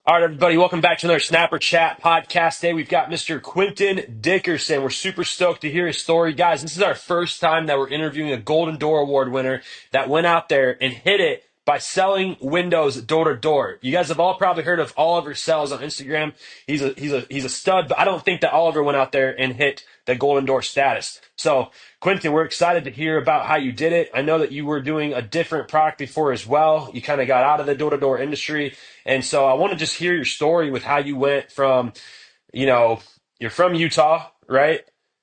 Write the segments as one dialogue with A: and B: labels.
A: All right, everybody, welcome back to another Snapper Chat podcast. Today we've got Mr. Quinton Dickerson. We're super stoked to hear his story. Guys, this is our first time that we're interviewing a Golden Door Award winner that went out there and hit it by selling windows door to door. You guys have all probably heard of Oliver Sells on Instagram. He's a stud, but I don't think that Oliver went out there and hit the Golden Door status. So, Quinton, we're excited to hear about how you did it. I know that you were doing a different product before as well. You kind of got out of the door to door industry. And so I want to just hear your story with how you went from, you know, you're from Utah, right?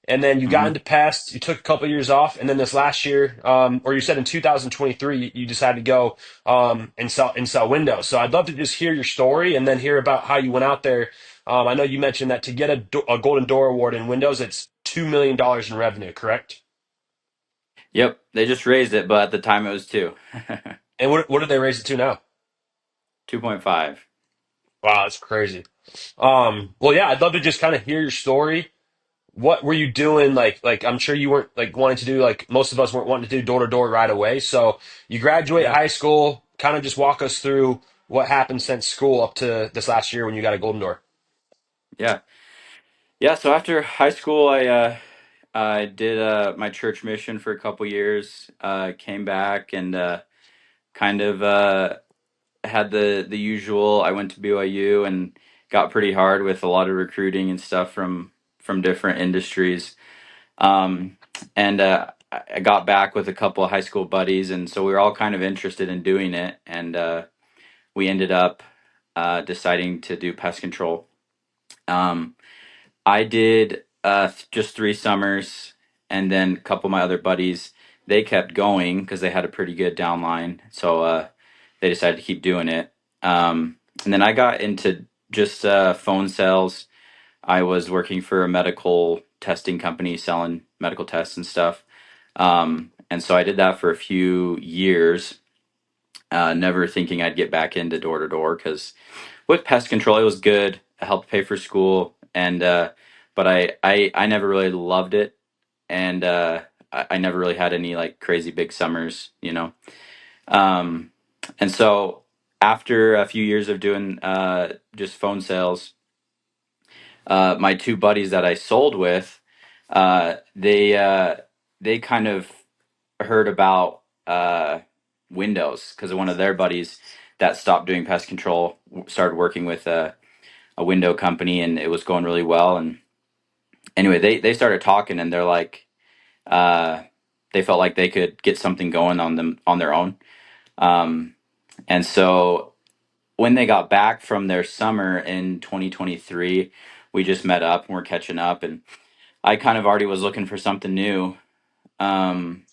A: And then you got
B: hmm
A: into pest, you took a couple of years off, and then this last year, or you said in 2023, you decided to go and sell windows. So I'd love to just hear your story and then hear about how you went out there. I know you mentioned that to get a Golden Door Award in Windows, it's $2 million in revenue, correct?
B: Yep, they just raised it, but at the time it was two.
A: And what did they raise it to now?
B: 2.5.
A: Wow, that's crazy. Well, yeah, I'd love to just kind of hear your story. What were you doing? Like I'm sure you weren't like wanting to do like most of us weren't wanting to do door to door right away. So you graduate
B: Yeah.
A: high school. Kind of just walk us through what happened since school up to this last year when you got a Golden Door.
B: Yeah. Yeah, so after high school I did my church mission for a couple years, came back and kind of had the usual. I went to BYU and got pretty hard with a lot of recruiting and stuff from different industries. Um and I got back with a couple of high school buddies, and so we were all kind of interested in doing it, and we ended up deciding to do pest control. Um, I did just 3 summers, and then a couple of my other buddies, they kept going because they had a pretty good downline. So they decided to keep doing it. And then I got into just phone sales. I was working for a medical testing company selling medical tests and stuff. And so I did that for a few years, never thinking I'd get back into door to door because with pest control, it was good. It helped pay for school, and but I never really loved it, and I never really had any like crazy big summers. Um, and so after a few years of doing just phone sales, my two buddies that I sold with, they kind of heard about Windows because one of their buddies that stopped doing pest control started working with a window company, and it was going really well. And anyway, they started talking, and they're like, uh, they felt like they could get something going on them on their own. Um, and so when they got back from their summer in 2023, we just met up and we're catching up. And I kind of already was looking for something new. Um,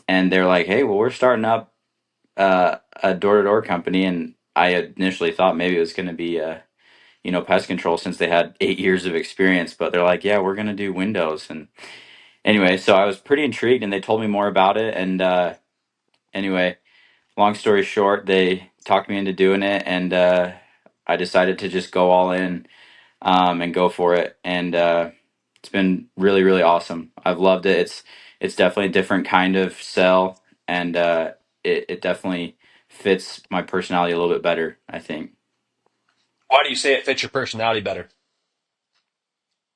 B: and they're like, "Hey, well, we're starting up a door to door company," and I initially thought maybe it was going to be pest control since they had 8 years of experience. But they're like, "Yeah, we're going to do windows." And anyway, so I was pretty intrigued, and they told me more about it. And anyway, long story short, they talked me into doing it, and I decided to just go all in, and go for it. And it's been really, really awesome. I've loved it. It's definitely a different kind of sell, and it definitely fits my personality a little bit better, I think.
A: Why do you say it fits your personality better?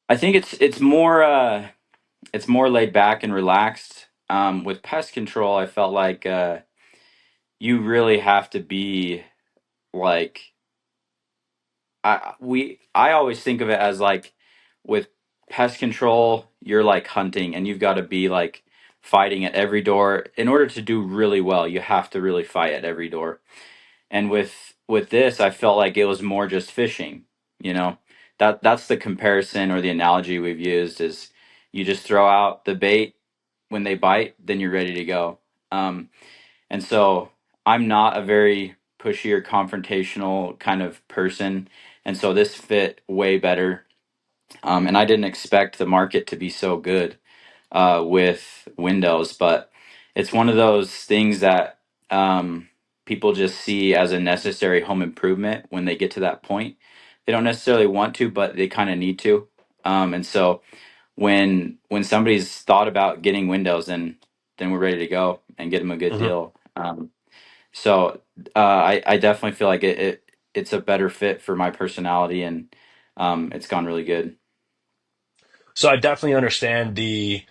B: I think it's more laid back and relaxed. With pest control, I felt like you really have to be like I always think of it as like with pest control, you're like hunting, and you've got to be like fighting at every door. In order to do really well, you have to really fight at every door. And with this, I felt like it was more just fishing, you know. That's the comparison or the analogy we've used is you just throw out the bait when they bite, then you're ready to go. And so I'm not a very pushy or confrontational kind of person, and so this fit way better. And I didn't expect the market to be so good with Windows, but it's one of those things that people just see as a necessary home improvement when they get to that point. They don't necessarily want to, but they kind of need to. And so when somebody's thought about getting Windows, then we're ready to go and get them a good
A: Hmm.
B: deal. So I definitely feel like it. it's a better fit for my personality, and it's gone really good.
A: So I definitely understand the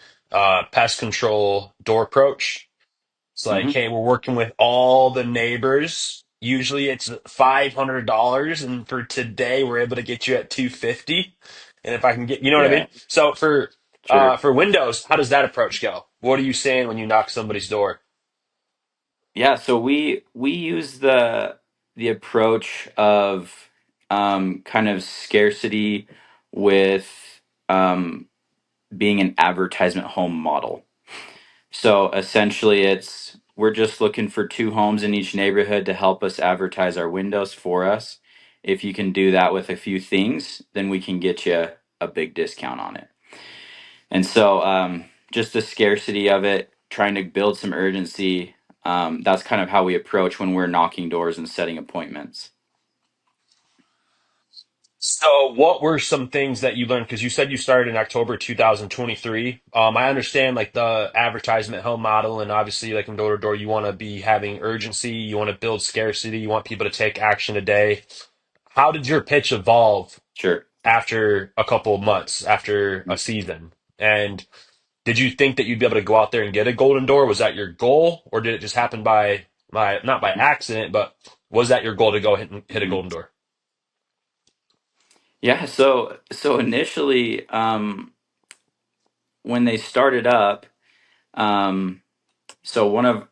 A: pest control door approach. It's like,
B: Hmm.
A: hey, we're working with all the neighbors. Usually it's $500, and for today we're able to get you at 250. And if I can get, you know what I mean?
B: Yeah,
A: So
B: sure.
A: for Windows, how does that approach go? What are you saying when you knock somebody's door?
B: Yeah, so we use the approach of kind of scarcity with um, being an advertisement home model. So essentially, it's we're just looking for two homes in each neighborhood to help us advertise our windows for us. If you can do that with a few things, then we can get you a big discount on it. And so, just the scarcity of it, trying to build some urgency, that's kind of how we approach when we're knocking doors and setting appointments.
A: So, what were some things that you learned? Because you said you started in October 2023. I understand like the advertisement home model, and obviously, like in door to door, you want to be having urgency, you want to build scarcity, you want people to take action today. How did your pitch evolve
B: Sure.
A: after a couple of months, after a season? And did you think that you'd be able to go out there and get a golden door? Was that your goal, or did it just happen by not by accident, but was that your goal to go hit a
B: Mhm.
A: golden door?
B: Yeah. So initially, when they started up, um, so one of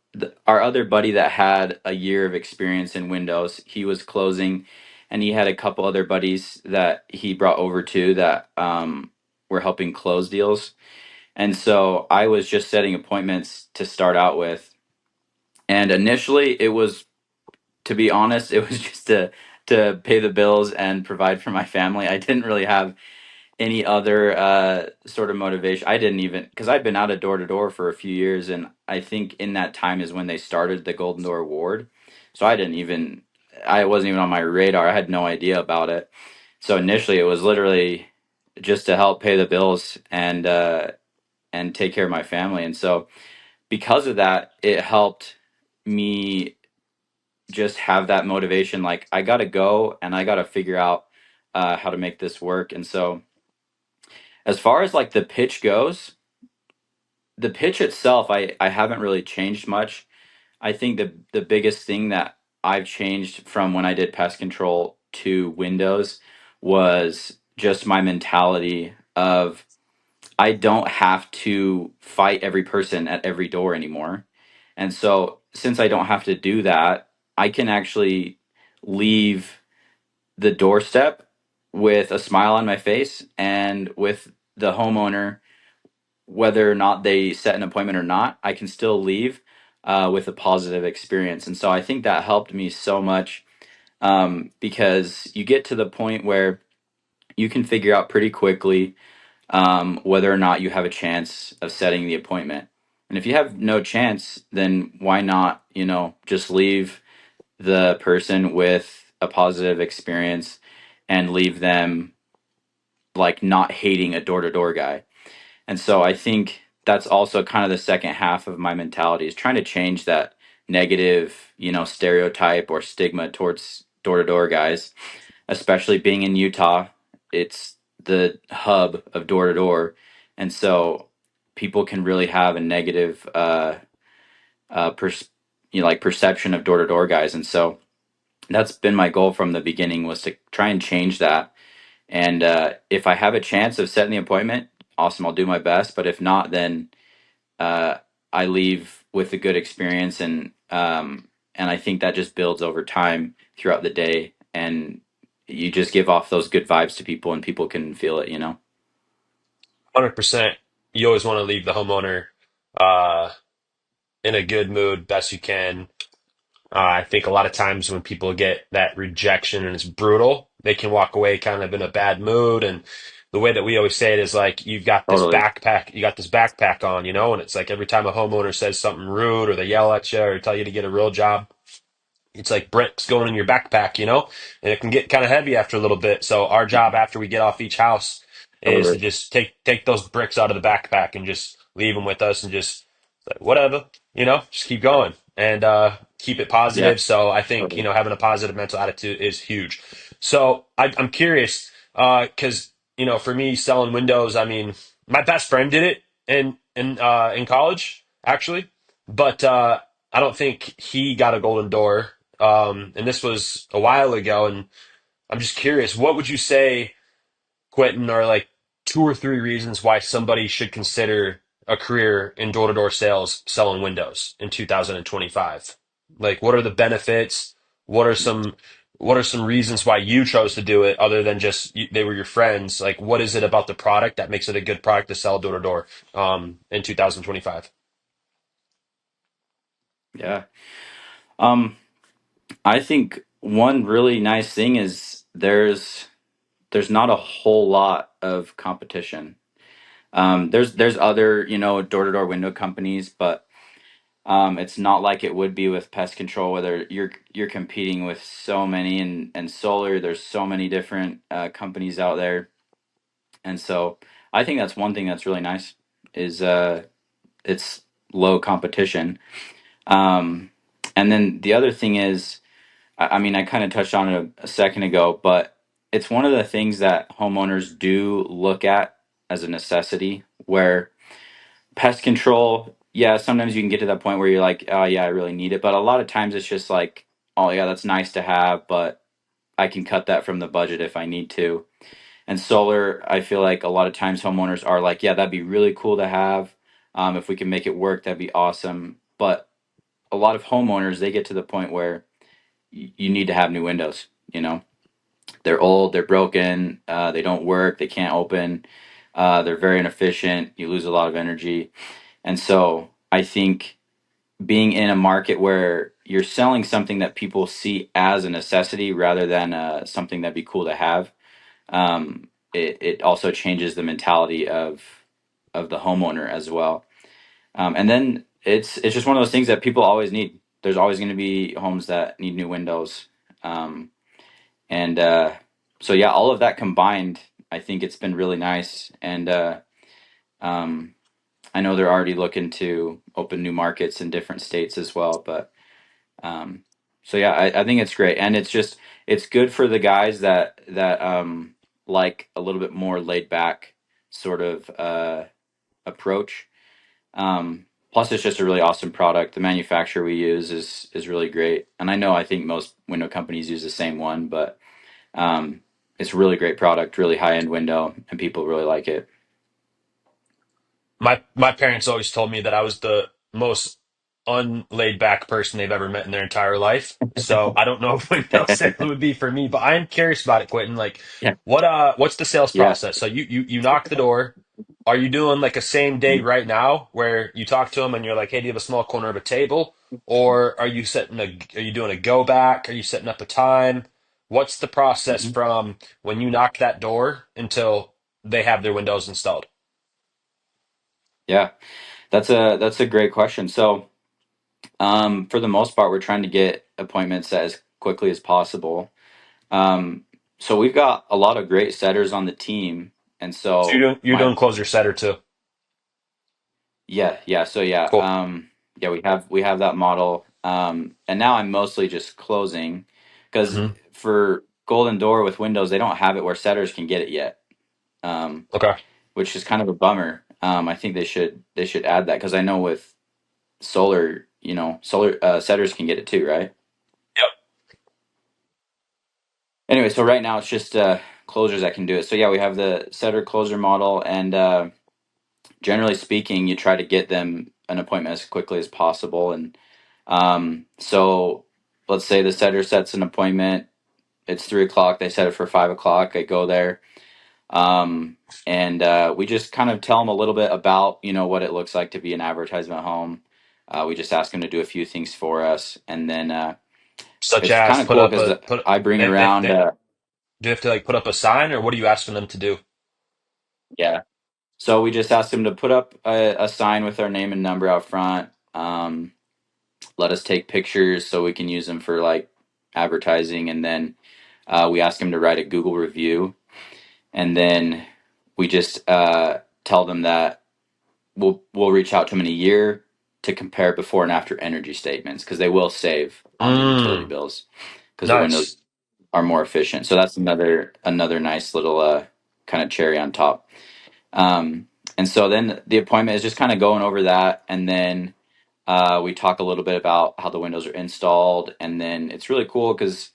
B: our other buddy that had a year of experience in Windows, he was closing, and he had a couple other buddies that he brought over too that were helping close deals. And so I was just setting appointments to start out with. And initially, it was, to be honest, it was just to pay the bills and provide for my family. I didn't really have any other sort of motivation. I didn't even, because I'd been out of door to door for a few years, and I think in that time is when they started the Golden Door Award. So I wasn't even on my radar. I had no idea about it. So initially, it was literally just to help pay the bills and take care of my family. And so because of that, it helped me just have that motivation. Like I got to go and I got to figure out how to make this work. And so as far as like the pitch goes, the pitch itself, I haven't really changed much. I think the biggest thing that I've changed from when I did pest control to Windows was just my mentality of I don't have to fight every person at every door anymore. And so since I don't have to do that, I can actually leave the doorstep with a smile on my face and with the homeowner, whether or not they set an appointment or not, I can still leave with a positive experience. And so I think that helped me so much because you get to the point where you can figure out pretty quickly whether or not you have a chance of setting the appointment. And if you have no chance, then why not, just leave the person with a positive experience and leave them like not hating a door to door guy. And so I think that's also kind of the second half of my mentality is trying to change that negative, stereotype or stigma towards door to door guys, especially being in Utah. It's the hub of door to door. And so people can really have a negative, like perception of door to door guys. And so that's been my goal from the beginning was to try and change that. And if I have a chance of setting the appointment, awesome, I'll do my best. But if not, then uh, I leave with a good experience, and I think that just builds over time throughout the day, and you just give off those good vibes to people, and people can feel it.
A: 100%. You always want to leave the homeowner uh, in a good mood, best you can. I think a lot of times when people get that rejection and it's brutal, they can walk away kind of in a bad mood. And the way that we always say it is like,
B: Totally.
A: you got this backpack on, and it's like every time a homeowner says something rude or they yell at you or tell you to get a real job, it's like bricks going in your backpack, and it can get kind of heavy after a little bit. So our job after we get off each house is to
B: Totally.
A: just take those bricks out of the backpack and just leave them with us and just like, whatever, just keep going. And keep it
B: Yeah.
A: positive. So I think,
B: Totally.
A: having a positive mental attitude is huge. So I'm curious, because, for me selling windows, I mean, my best friend did it in college, actually, but I don't think he got a golden door. And this was a while ago, and I'm just curious, what would you say, Quentin, are like two or three reasons why somebody should consider a career in door-to-door sales selling windows in 2025? Like, what are the benefits? What are some what are some reasons why you chose to do it other than just they were your friends? Like, what is it about the product that makes it a good product to sell door to door in 2025?
B: Yeah. Um, I think one really nice thing is there's not a whole lot of competition. There's other, door to door window companies, but it's not like it would be with pest control, whether you're competing with so many, and solar. There's so many different companies out there, and so I think that's one thing that's really nice is it's low competition. Um, and then the other thing is, I mean, I kind of touched on it a second ago, but it's one of the things that homeowners do look at as a necessity, where pest control, yeah, sometimes you can get to that point where you're like, oh yeah, I really need it. But a lot of times it's just like, oh yeah, that's nice to have, but I can cut that from the budget if I need to. And solar, I feel like a lot of times homeowners are like, yeah, that'd be really cool to have. If we can make it work, that'd be awesome. But a lot of homeowners, they get to the point where you need to have new windows. They're old, they're broken, they don't work, they can't open, they're very inefficient. You lose a lot of energy. And so I think being in a market where you're selling something that people see as a necessity rather than something that'd be cool to have, it also changes the mentality of the homeowner as well. And then it's just one of those things that people always need. There's always going to be homes that need new windows, um, and so yeah, all of that combined, I think it's been really nice. And um, I know they're already looking to open new markets in different states as well. But um, so yeah, I think it's great, and it's good for the guys that like a little bit more laid back sort of approach. Plus, it's just a really awesome product. The manufacturer we use is really great, and I think most window companies use the same one, but um, it's a really great product, really high end window, and people really like it.
A: My parents always told me that I was the most unlaid back person they've ever met in their entire life. So I don't know if Windows sales would be for me, but I am curious about it, Quentin. Like,
B: Yeah,
A: what's the sales
B: yeah.
A: process? So you knock the door. Are you doing like a same day right now where you talk to them and you're like, hey, do you have a small corner of a table? Or are you doing a go back? Are you setting up a time? What's the process
B: Mhm.
A: from when you knock that door until they have their windows installed?
B: Yeah, that's a great question. So, for the most part, we're trying to get appointments as quickly as possible. Um, so we've got a lot of great setters on the team, and
A: So
B: so
A: you're
B: my
A: doing closer setter too.
B: yeah, so yeah,
A: Cool.
B: yeah, we have that model, and now I'm mostly just closing because
A: Hmm.
B: for Golden Door with Windows, they don't have it where setters can get it yet, um,
A: Okay.
B: which is kind of a bummer. I think they should add that because I know with solar, solar setters can get it too, right?
A: Yep.
B: Anyway, so right now it's just closers that can do it. So yeah, we have the setter closer model, and generally speaking, you try to get them an appointment as quickly as possible. And so let's say the setter sets an appointment. It's 3 o'clock. They set it for 5 o'clock. I go there, um, and we just kind of tell them a little bit about what it looks like to be an advertisement home. We just ask them to do a few things for us, and then
A: Such
B: it's
A: as
B: kind of
A: put
B: cool
A: up
B: because
A: a put.
B: I bring around.
A: They do you have to like put up a sign, or what are you asking them to do?
B: Yeah. So we just asked him to put up a sign with our name and number out front. Let us take pictures so we can use them for like advertising, and then we ask him to write a Google review, and then we just tell them that we'll reach out to him in a year. to compare before and after energy statements because they will save on the utility
A: Mm,
B: bills because the windows
A: nice.
B: are more efficient. So that's another nice little kind of cherry on top. Um, and so then the appointment is just kind of going over that, and then we talk a little bit about how the windows are installed, and then it's really cool because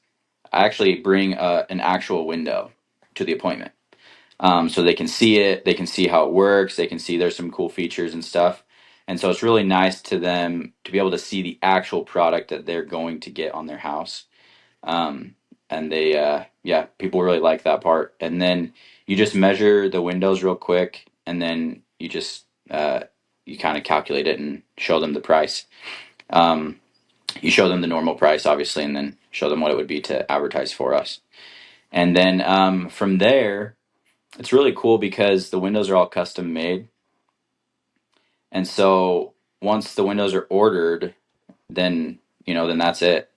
B: I actually bring an actual window to the appointment, so they can see it, they can see how it works, they can see there's some cool features and stuff, and so it's really nice to them to be able to see the actual product that they're going to get on their house. um, and they yeah, people really like that part. And then you just measure the windows real quick, and then you just you kind of calculate it and show them the price. um, you show them the normal price obviously, and then show them what it would be to advertise for us. And then from there it's really cool because the windows are all custom made, and so once the windows are ordered, then then that's it.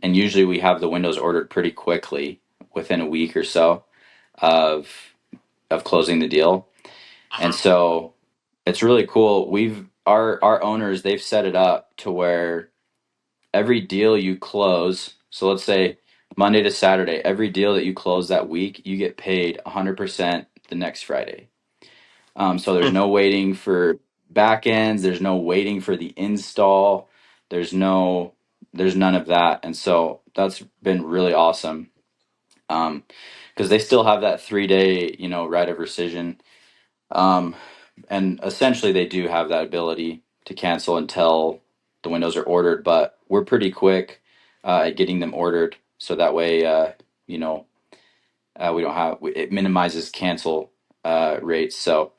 B: And usually we have the windows ordered pretty quickly, within a week or so of closing the deal. And
A: Mhm.
B: so it's really cool. Our owners, they've set it up to where every deal you close, so let's say Monday to Saturday, every deal that you close that week, you get paid 100% the next Friday. So there's no waiting for back ends. There's no waiting for the install. There's no, there's none of that. And so that's been really awesome. Because they still have that 3 day, right of rescission. Um, and essentially they do have that ability to cancel until the windows are ordered, but we're pretty quick at getting them ordered. So that way, you know, we don't have, it minimizes cancel rates. So,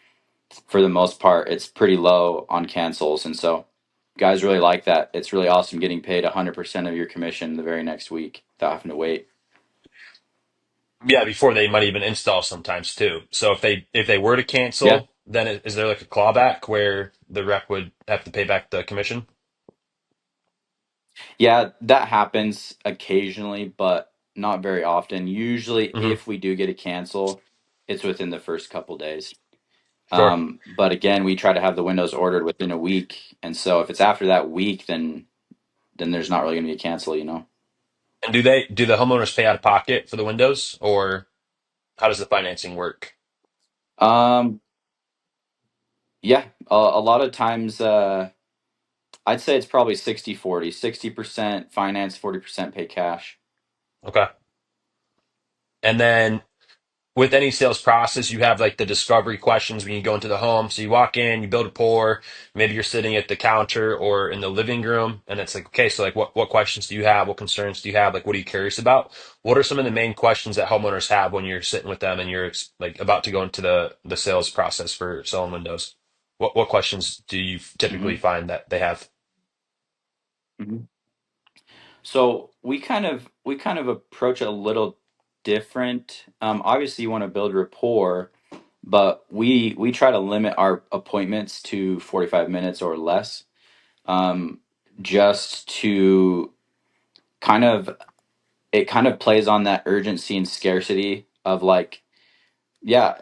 B: for the most part, it's pretty low on cancels, and so guys really like that. It's really awesome getting paid 100% of your commission the very next week without having to wait.
A: Yeah, before they might even install sometimes too. So if they were to
B: Yeah,
A: cancel, then is there like a clawback where the rep would have to pay back the commission?
B: yeah, that happens occasionally, but not very often. Usually,
A: Hmm.
B: if we do get a cancel, it's within the first couple days.
A: Sure.
B: But again, we try to have the windows ordered within a week, and so if it's after that week, then there's not really going to be a cancel.
A: And do the homeowners pay out of pocket for the windows, or how does the financing work?
B: Um, yeah, a lot of times. I'd say it's probably 60-40, 60% finance, 40% pay cash.
A: Okay. And then with any sales process, you have like the discovery questions when you go into the home. So you walk in, you build a pour, maybe you're sitting at the counter or in the living room, and it's like, okay, so like what questions do you have? What concerns do you have? Like, what are you curious about? What are some of the main questions that homeowners have when you're sitting with them and you're like about to go into the sales process for selling windows? What questions do you typically
B: hmm
A: find that they have?
B: hmm So we kind of approach it a little different. Obviously, you want to build rapport, but we try to limit our appointments to 45 minutes or less, um, just to kind of it kind of plays on that urgency and scarcity of like, yeah,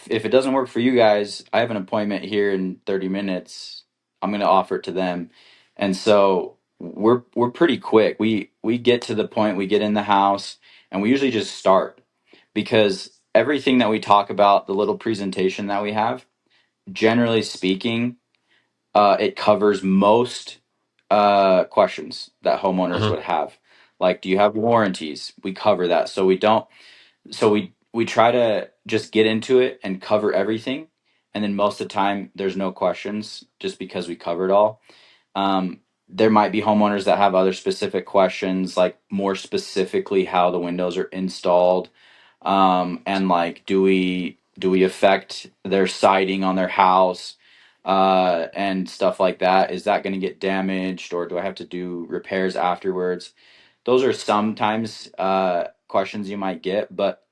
B: if it doesn't work for you guys, I have an appointment here in 30 minutes. I'm going to offer it to them. And so we're pretty quick. We get to the point, we get in the house, and we usually just start because everything that we talk about, the little presentation that we have, generally speaking, it covers most questions that homeowners
A: Hmm.
B: would have. Like, do you have warranties? We cover that. So we try to just get into it and cover everything, and then most of the time there's no questions just because we cover it all. There might be homeowners that have other specific questions, like more specifically how the windows are installed, and like do we affect their siding on their house, and stuff like that. Is that going to get damaged, or do I have to do repairs afterwards? Those are sometimes questions you might get, but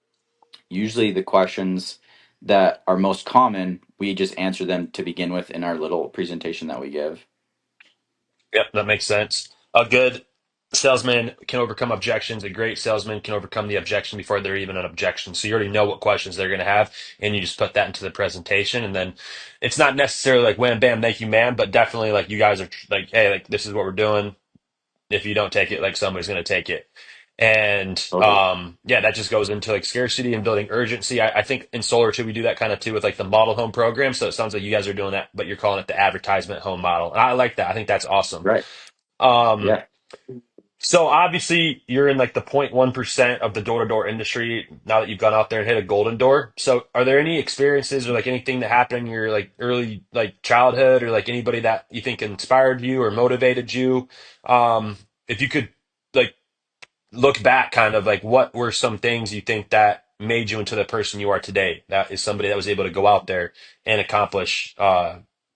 B: usually the questions that are most common, we just answer them to begin with in our little presentation that we give.
A: Yep, that makes sense. A good salesman can overcome objections. A great salesman can overcome the objection before they're even an objection. So you already know what questions they're going to have, and you just put that into the presentation. And then it's not necessarily like wham, bam, thank you, ma'am, but definitely like you guys are like, hey, like this is what we're doing. If you don't take it, like somebody's going to take it. And
B: Totally.
A: yeah, that just goes into like scarcity and building urgency. I think in solar too, we do that kind of too with like the model home program. So it sounds like you guys are doing that, but you're calling it the advertisement home model. And I like that. I think that's awesome.
B: Right.
A: Um,
B: Yeah.
A: so obviously you're in like the 0.1% of the door-to-door industry now that you've gone out there and hit a golden door. So are there any experiences or like anything that happened in your like early like childhood or like anybody that you think inspired you or motivated you? If you could like look back kind of like what were some things you think that made you into the person you are today? That is somebody that was able to go out there and accomplish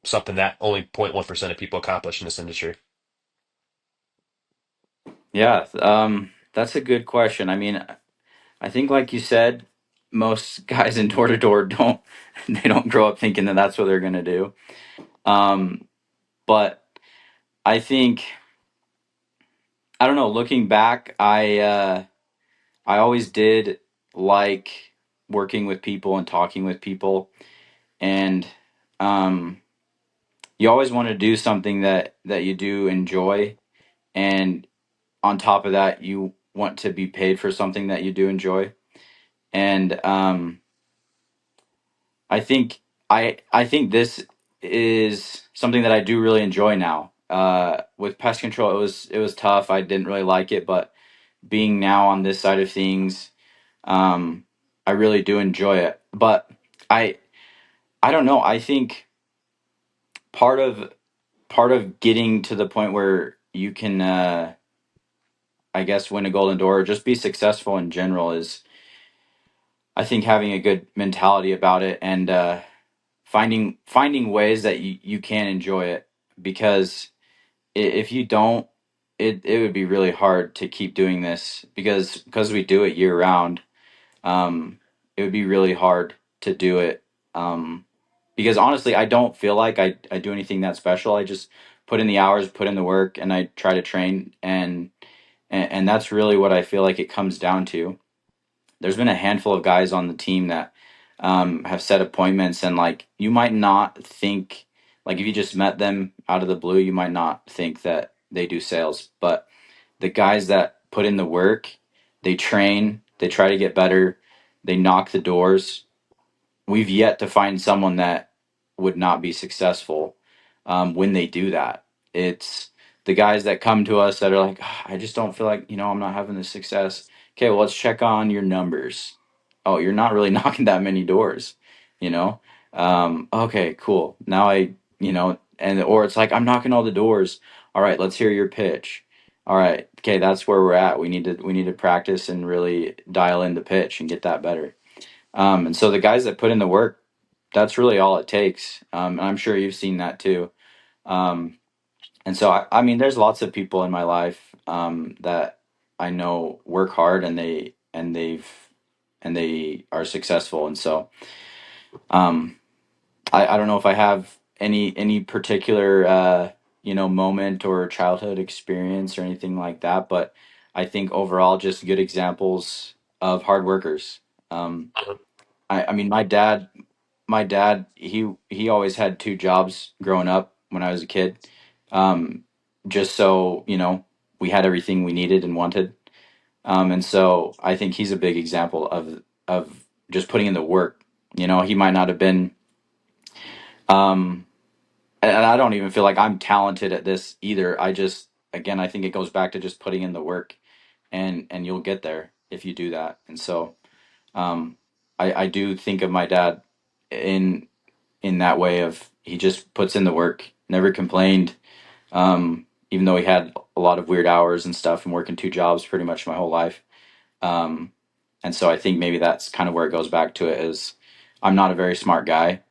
A: something that only 0.1% of people accomplish in this industry.
B: Yeah. That's a good question. I mean, I think, like you said, most guys in door to door don't they don't grow up thinking that that's what they're gonna do. Um, but I think I don't know. Looking back, I always did like working with people and talking with people, and um, you always want to do something that you do enjoy, and on top of that, you want to be paid for something that you do enjoy, and I think this is something that I do really enjoy now. With pest control, it was tough. I didn't really like it, but being now on this side of things, um, I really do enjoy it. But I I don't know. I think part of part of getting to the point where you can, I guess, win a golden door or just be successful in general is, I think, having a good mentality about it, and finding ways that you can enjoy it, because if you don't, it would be really hard to keep doing this, because we do it year round. It would be really hard to do it, um, because honestly I don't feel like I do anything that special. I just put in the hours, put in the work, and I try to train, and that's really what I feel like it comes down to. There's been a handful of guys on the team that have set appointments, and like you might not think, like if you just met them out of the blue, you might not think that they do sales. But the guys that put in the work, they train, they try to get better, they knock the doors. We've yet to find someone that would not be successful when they do that. It's the guys that come to us that are like, "Ah, I just don't feel like, I'm not having the success." Okay, well, let's check on your numbers. Oh, you're not really knocking that many doors, you know? Okay, cool. Now and or it's like, I'm knocking all the doors. All right, let's hear your pitch. All right, okay, that's where we're at. We need to practice and really dial in the pitch and get that better. And so the guys that put in the work, that's really all it takes. And I'm sure you've seen that too. Um, and so I mean, there's lots of people in my life that I know work hard, and they are successful. And so um, I don't know if I have any particular moment or childhood experience or anything like that, but I think overall just good examples of hard workers. I mean, my dad, he always had two jobs growing up when I was a kid, um, just so we had everything we needed and wanted. And so I think he's a big example of just putting in the work. He might not have been, um, and I don't even feel like I'm talented at this either. I just, again, I think it goes back to just putting in the work, and you'll get there if you do that. And so um, I do think of my dad in in that way of, he just puts in the work, never complained, even though he had a lot of weird hours and stuff and working two jobs pretty much my whole life. Um, and so I think maybe that's kind of where it goes back to it is, I'm not a very smart guy,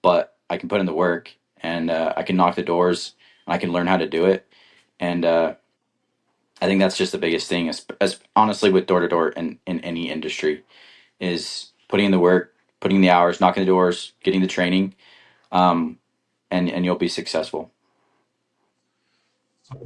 B: but I can put in the work, and I can knock the doors, and I can learn how to do it. And I think that's just the biggest thing, as honestly with door to door in any industry, is putting in the work, putting in the hours, knocking the doors, getting the training, um, and you'll be successful.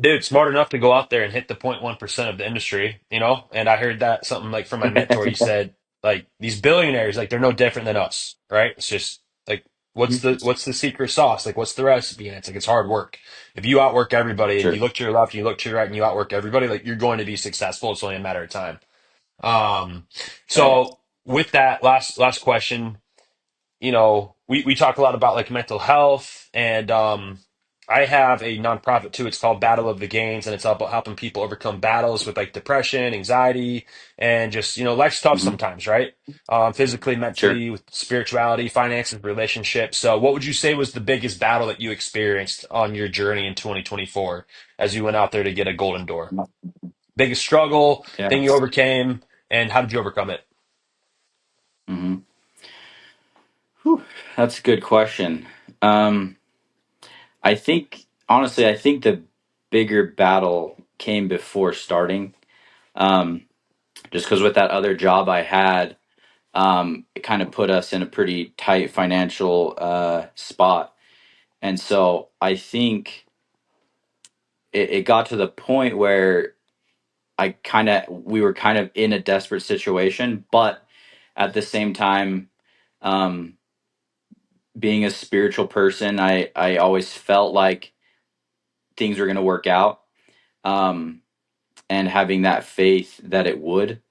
A: Dude, smart enough to go out there and hit the 0.1% of the industry, you know? And I heard that something like from my mentor. He said, like, these billionaires, like, they're no different than us, right? It's just like, what's the secret sauce? Like, what's the recipe? And it's like, it's hard work. If you outwork everybody and you
B: Sure.
A: look to your left and you look to your right and you outwork everybody, like, you're going to be successful. It's only a matter of time. Um,
B: Oh yeah.
A: so with that last question, we talk a lot about like mental health and I have a nonprofit too. It's called Battle of the Gains, and it's all about helping people overcome battles with like depression, anxiety, and just, life's tough
B: Hmm.
A: sometimes, right? Physically,
B: Sure.
A: mentally, with spirituality, finances, relationships. So what would you say was the biggest battle that you experienced on your journey in 2024 as you went out there to get a golden door? Biggest struggle,
B: Yeah.
A: thing you overcame, and how did you overcome it?
B: Hmm. That's a good question. Um, I think honestly, I think the bigger battle came before starting. Um, just because with that other job I had, it kind of put us in a pretty tight financial spot, and so I think it got to the point where we were kind of in a desperate situation, but at the same time, um, being a spiritual person, I always felt like things were going to work out, um, and having that faith that it would,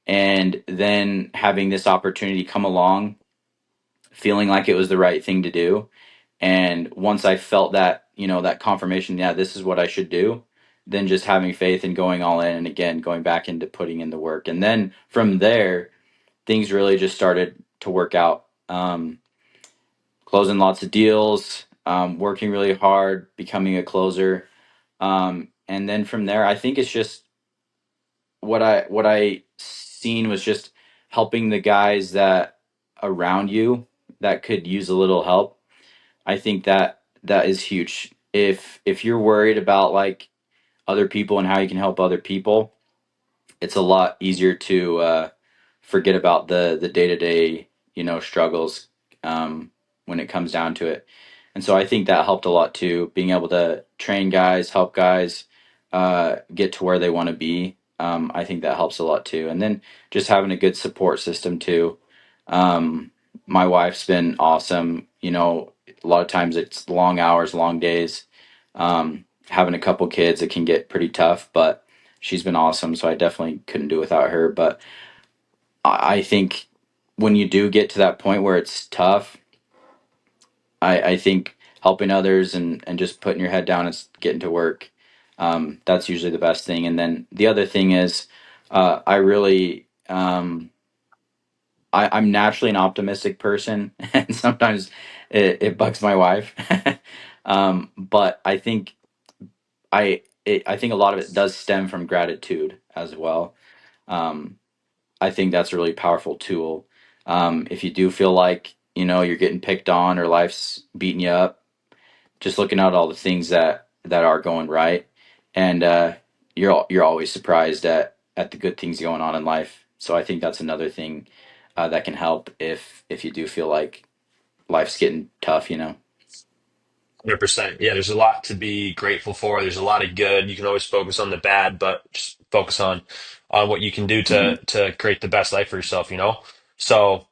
B: and then having this opportunity come along, feeling like it was the right thing to do. And once I felt that, that confirmation, yeah, this is what I should do, then just having faith and going all in, and again, going back into putting in the work. And then from there, things really just started to work out. Closing lots of deals, working really hard, becoming a closer. And then from there, I think it's just what I seen was just helping the guys that around you that could use a little help. I think that is huge. If you're worried about like other people and how you can help other people, it's a lot easier to forget about the day to day struggles, when it comes down to it. And so I think that helped a lot too. Being able to train guys, help guys get to where they want to be. I think that helps a lot too. And then just having a good support system too. Um, my wife's been awesome. A lot of times it's long hours, long days. Having a couple kids, it can get pretty tough, but she's been awesome. So I definitely couldn't do without her. But I think when you do get to that point where it's tough, I think helping others and just putting your head down and getting to work, that's usually the best thing. And then the other thing is, I really, I'm naturally an optimistic person, and sometimes it bugs my wife. But I think a lot of it does stem from gratitude as well. Um, I think that's a really powerful tool. If you do feel like you're getting picked on or life's beating you up, just looking at all the things that are going right, and you're always surprised at the good things going on in life. So I think that's another thing that can help if you do feel like life's getting tough.
A: 100%. Yeah, there's a lot to be grateful for. There's a lot of good. You can always focus on the bad, but just focus on what you can do
B: Hmm.
A: to create the best life for yourself. So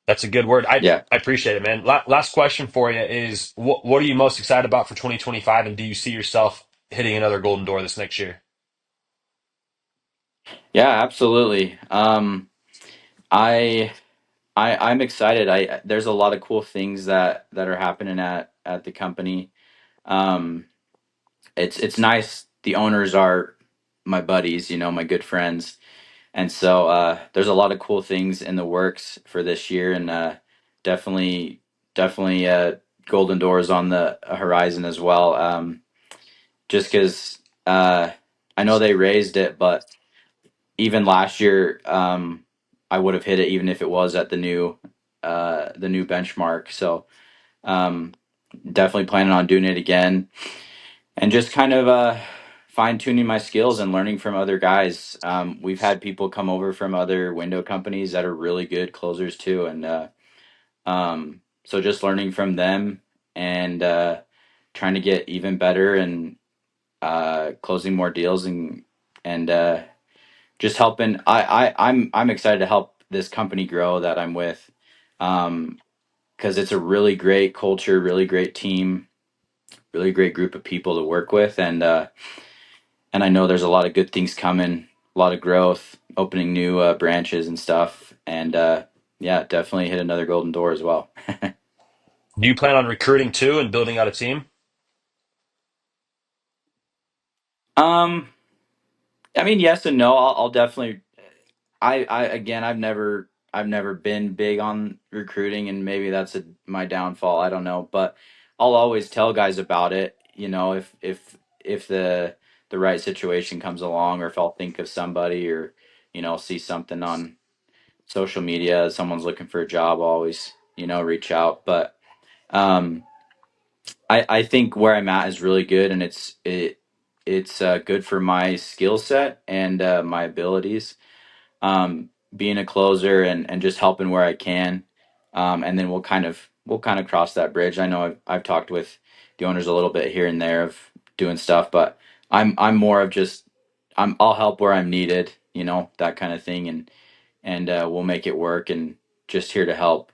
A: that's a good word. I
B: Yeah.
A: I appreciate it, man. Last question for you is what are you most excited about for 2025, and do you see yourself hitting another golden door this next year?
B: Yeah, absolutely. I I'm excited. I There's a lot of cool things that are happening at the company. Um, it's nice. The owners are my buddies, my good friends, and so there's a lot of cool things in the works for this year, and definitely definitely golden doors on the horizon as well. Just because I know they raised it, but even last year, I would have hit it even if it was at the new benchmark. So um, definitely planning on doing it again, and just kind of fine tuning my skills and learning from other guys. We've had people come over from other window companies that are really good closers too, and so just learning from them and trying to get even better, and closing more deals and just helping. I'm excited to help this company grow that I'm with, because it's a really great culture, really great team, really great group of people to work with, and I know there's a lot of good things coming, a lot of growth, opening new branches and stuff, and yeah, definitely hit another golden door as well.
A: Do you plan on recruiting too and building out a team?
B: um, I mean, yes and no. I'll definitely. I again, I've never been big on recruiting, and maybe that's my downfall. I don't know, but I'll always tell guys about it. If the right situation comes along, or if I'll think of somebody, or see something on social media, someone's looking for a job, I'll always reach out. But um, I think where I'm at is really good, and it's good for my skill set and my abilities, being a closer and just helping where I can. And then we'll kind of cross that bridge. I know I've talked with the owners a little bit here and there of doing stuff, but I'm more of just I'll help where I'm needed, that kind of thing, and we'll make it work, and just here to help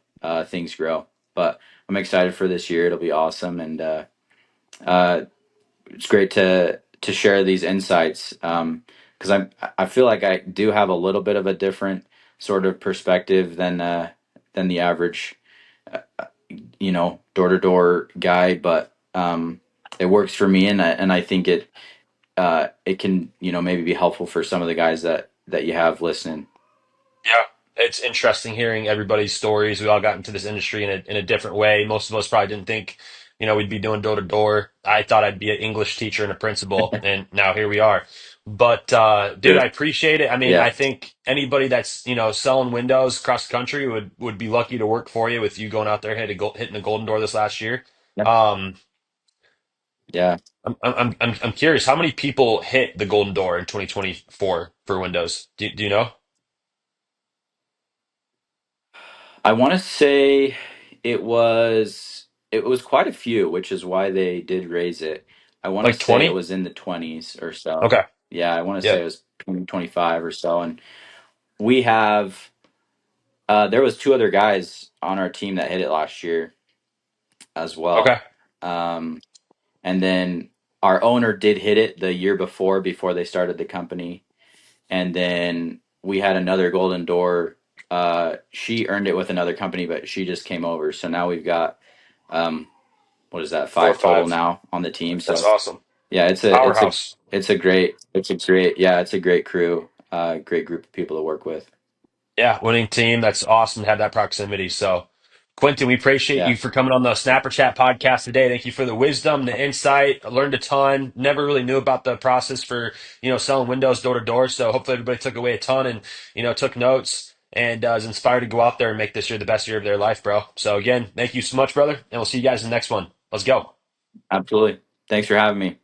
B: things grow. But I'm excited for this year. It'll be awesome, and uh, it's great to share these insights, because I feel like I do have a little bit of a different sort of perspective than the average door to door guy, but it works for me, and I think it can maybe be helpful for some of the guys that you have listening.
A: Yeah, it's interesting hearing everybody's stories. We all got into this industry in a different way. Most of us probably didn't think, we'd be doing door to door. I thought I'd be an English teacher and a principal, and now here we are. But dude,
B: Good.
A: I appreciate it. I mean,
B: Yeah.
A: I think anybody that's selling windows across the country would be lucky to work for you with you going out there hitting the golden door this last year.
B: Yeah.
A: Um,
B: Yeah.
A: I'm curious, how many people hit the golden door in 2024 for Windows? Do you know?
B: I want to say it was quite a few, which is why they did raise it. I want to
A: Like
B: say it
A: 20?
B: was in the 20s or so.
A: Okay.
B: Yeah, I want to say
A: Yeah.
B: it was 25 or so. And we have there was two other guys on our team that hit it last year as
A: Okay.
B: well. Um, and then our owner did hit it the year before they started the company. And then we had another golden door. She earned it with another company, but she just came over. So now we've got um, what is that,
A: Four or
B: 5 total
A: five.
B: now on the team.
A: That's
B: So
A: awesome.
B: yeah,
A: Powerhouse.
B: it's a great crew, great group of people to work with.
A: Yeah, winning team. That's awesome to have that proximity. So, Quinton, we appreciate
B: Yeah,
A: you for coming on the Snapper Chat podcast today. Thank you for the wisdom, the insight. I learned a ton. Never really knew about the process for, selling windows door to door. So hopefully everybody took away a ton and, took notes and is inspired to go out there and make this year the best year of their life, bro. So again, thank you so much, brother. And we'll see you guys in the next one. Let's go.
B: absolutely. Thanks for having me.